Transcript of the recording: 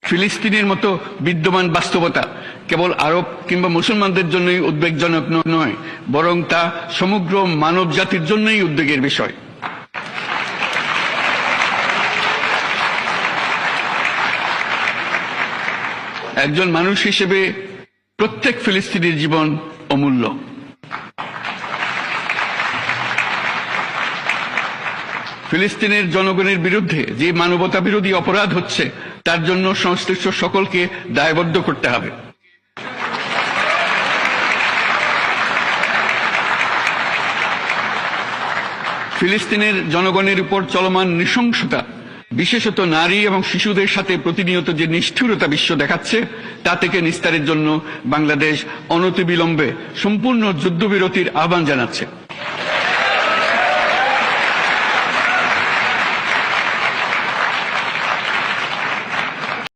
ফিলিস্তিনের মতো বিদ্যমান বাস্তবতা কেবল আরব কিংবা মুসলমানদের জন্যই উদ্বেগজনক নয়, বরং তা সমগ্র মানব জাতির জন্যই উদ্বেগের বিষয়। একজন মানুষ হিসেবে প্রত্যেক ফিলিস্তিনির জীবন অমূল্য। ফিলিস্তিনের জনগণের বিরুদ্ধে যে মানবতা বিরোধী অপরাধ হচ্ছে তার জন্য সংশ্লিষ্ট সকলকে দায়বদ্ধ করতে হবে। ফিলিস্তিনের জনগণের উপর চলমান নৃশংসতা, বিশেষত নারী এবং শিশুদের সাথে প্রতিনিয়ত যে নিষ্ঠুরতা বিশ্ব দেখাচ্ছে, তা থেকে নিস্তারের জন্য বাংলাদেশ অনতিবিলম্বে সম্পূর্ণ যুদ্ধবিরতির আহ্বান জানাচ্ছে।